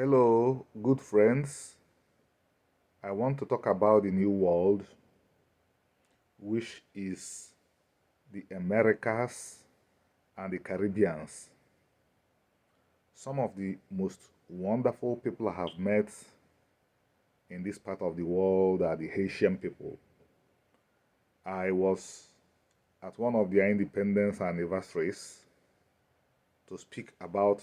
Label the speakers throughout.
Speaker 1: Hello, good friends. I want to talk about the new world, which is the Americas and the Caribbeans. Some of the most wonderful people I have met in this part of the world are the Haitian people. I was at one of their independence anniversaries to speak about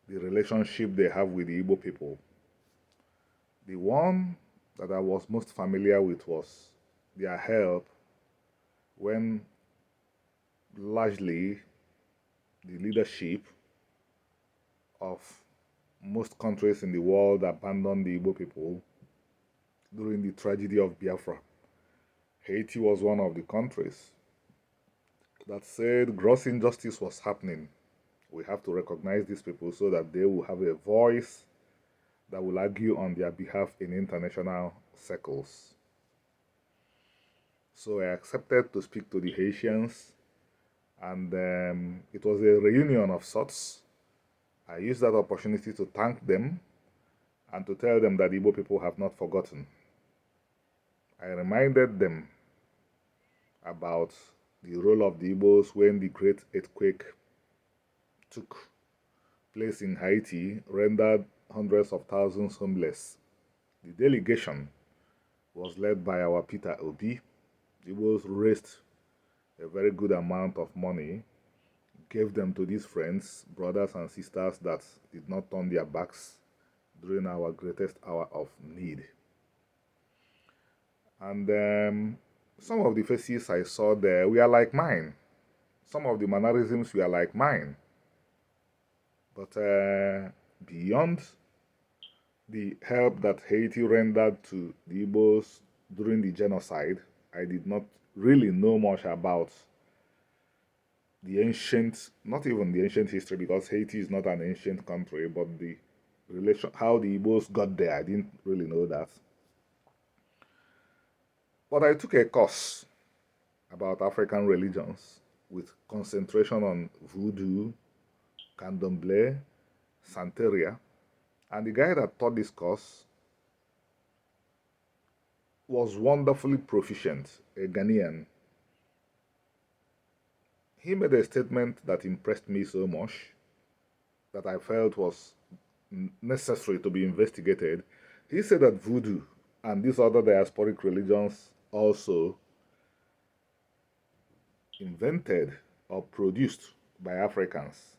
Speaker 1: the relationship they have with the Igbo people. The one that I was most familiar with was their help when largely the leadership of most countries in the world abandoned the Igbo people during the tragedy of Biafra. Haiti was one of the countries that said gross injustice was happening. We have to recognize these people so that they will have a voice that will argue on their behalf in international circles. So I accepted to speak to the Haitians, and it was a reunion of sorts. I used that opportunity to thank them and to tell them that Igbo people have not forgotten. I reminded them about the role of the Igbos when the great earthquake took place in Haiti, rendered hundreds of thousands homeless. The delegation was led by our Peter Obi. The Igbos raised a very good amount of money, gave them to these friends, brothers and sisters that did not turn their backs during our greatest hour of need. And some of the faces I saw there were like mine. Some of the mannerisms were like mine. But beyond the help that Haiti rendered to the Igbos during the genocide, I did not really know much about the ancient, not even the ancient history, because Haiti is not an ancient country, but the relation, how the Igbos got there, I didn't really know that. But I took a course about African religions with concentration on voodoo, candomblé, santeria. And the guy that taught this course was wonderfully proficient, a Ghanaian. He made a statement that impressed me so much that I felt was necessary to be investigated. He said that voodoo and these other diasporic religions also invented or produced by Africans,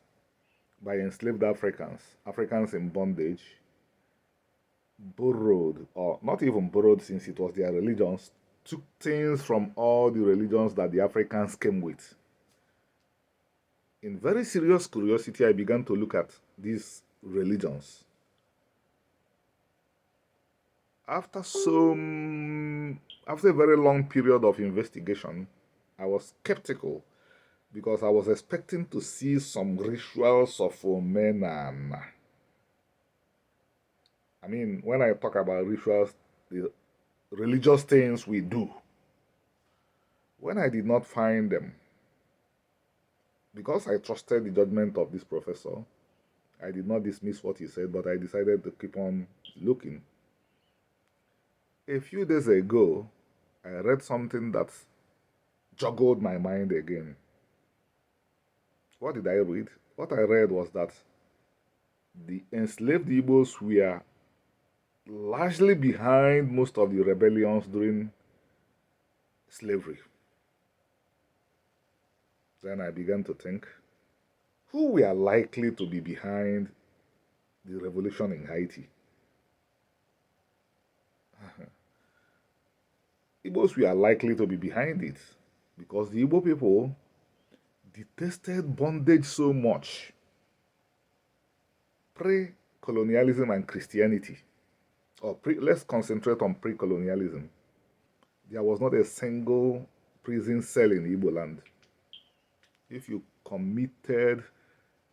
Speaker 1: by enslaved Africans, Africans in bondage, borrowed, or not even borrowed since it was their religions, took things from all the religions that the Africans came with. In very serious curiosity, I began to look at these religions. After a very long period of investigation, I was skeptical because I was expecting to see some rituals of Omenan. I mean, when I talk about rituals, the religious things we do, when I did not find them, because I trusted the judgment of this professor, I did not dismiss what he said, but I decided to keep on looking. A few days ago, I read something that joggled my mind again. What did I read? What I read was that the enslaved Igbos were largely behind most of the rebellions during slavery. Then I began to think, who were likely to be behind the revolution in Haiti? Igbos were likely to be behind it because the Igbo people detested bondage so much. Pre-colonialism and Christianity, let's concentrate on pre-colonialism. There was not a single prison cell in Igbo land. If you committed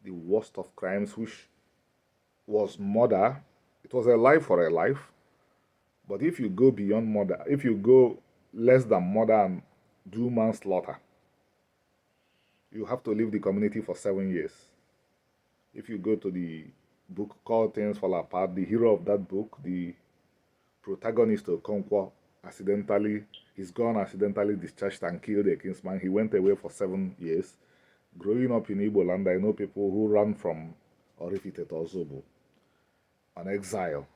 Speaker 1: the worst of crimes, which was murder, it was a life for a life. But if you go beyond murder, if you go less than murder and do manslaughter, you have to leave the community for 7 years. If you go to the book called Things Fall Apart, the hero of that book, the protagonist of Okonkwo, his gun accidentally discharged and killed a kinsman. He went away for 7 years. Growing up in Igbo land, I know people who ran from Orifite to Ozobo on exile,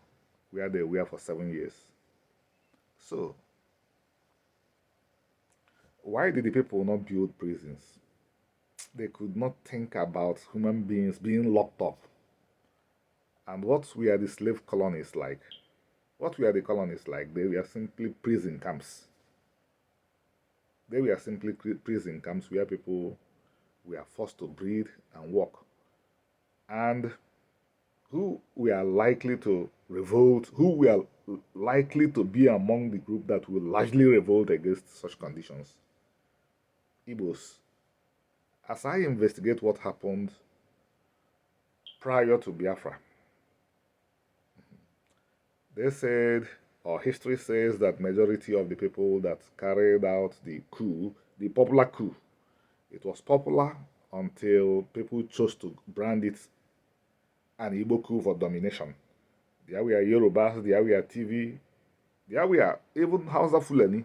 Speaker 1: where they were for 7 years. So, why did the people not build prisons? They could not think about human beings being locked up. And what were the slave colonies like? What were the colonies like? They were simply prison camps. They were simply prison camps where people were forced to breed and work. And who were likely to revolt, who were likely to be among the group that will largely revolt against such conditions? Igbos. As I investigate what happened prior to Biafra, they said, or history says, that majority of the people that carried out the coup, the popular coup, it was popular until people chose to brand it an Igbo coup for domination. There were Yorubas, there were TV, there were even Hausa Fulani,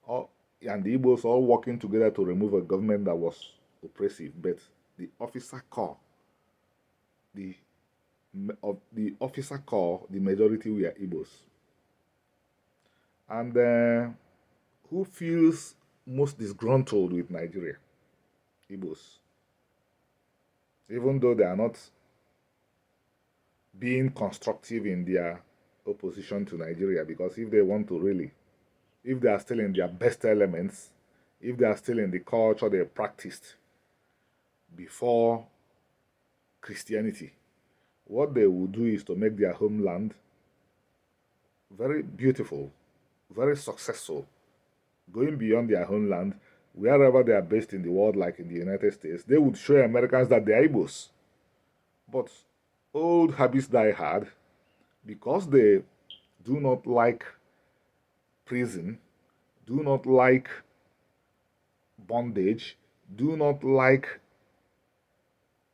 Speaker 1: and the Igbos all working together to remove a government that was oppressive. But the officer corps, the majority were Igbos. And who feels most disgruntled with Nigeria? Igbos. Even though they are not being constructive in their opposition to Nigeria, because if they want to really, if they are still in their best elements, if they are still in the culture they practiced before Christianity, what they will do is to make their homeland very beautiful, very successful, going beyond their homeland, wherever they are based in the world, like in the United States. They would show Americans that they are Igbos. But old habits die hard, because they do not like prison, do not like bondage, do not like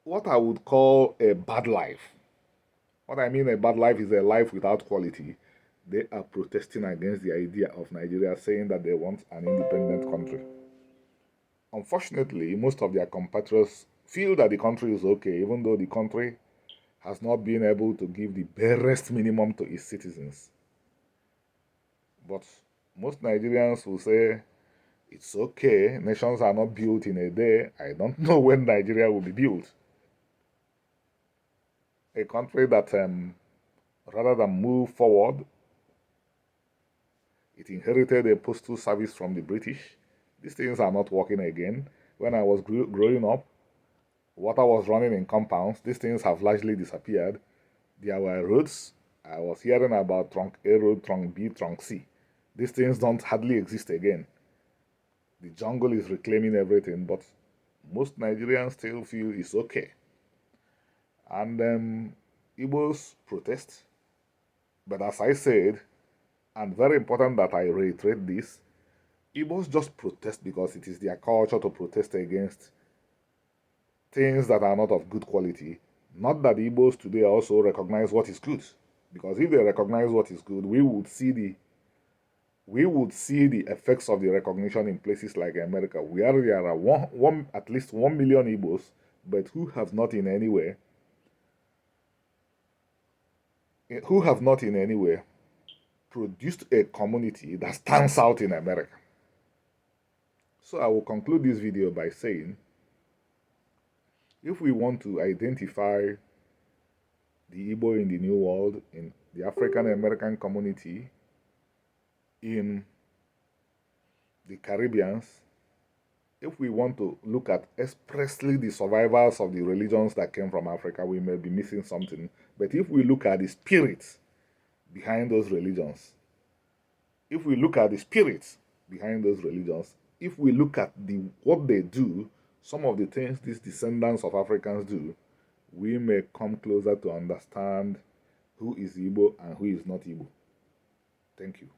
Speaker 1: what I would call a bad life. What I mean a bad life is a life without quality. They are protesting against the idea of Nigeria, saying that they want an independent country. Unfortunately, most of their compatriots feel that the country is okay, even though the country has not been able to give the barest minimum to its citizens. But most Nigerians will say, it's okay, nations are not built in a day. I don't know when Nigeria will be built. A country that, rather than move forward, it inherited a postal service from the British. These things are not working again. When I was growing up, water was running in compounds. These things have largely disappeared. There were roads. I was hearing about trunk A road, trunk B, trunk C. These things don't hardly exist again. The jungle is reclaiming everything, but most Nigerians still feel it's okay. And Igbos protest. But as I said, and very important that I reiterate this, Igbos just protest because it is their culture to protest against things that are not of good quality. Not that the Igbos today also recognize what is good. Because if they recognize what is good, we would see the effects of the recognition in places like America, where there are at least 1 million Igbos, but who have not in any way produced a community that stands out in America. So I will conclude this video by saying, if we want to identify the Igbo in the New World, in the African American community, in the Caribbeans, if we want to look at expressly the survivors of the religions that came from Africa, we may be missing something. But if we look at the spirits behind those religions, if we look at what they do, some of the things these descendants of Africans do, we may come closer to understand who is Igbo and who is not Igbo. Thank you.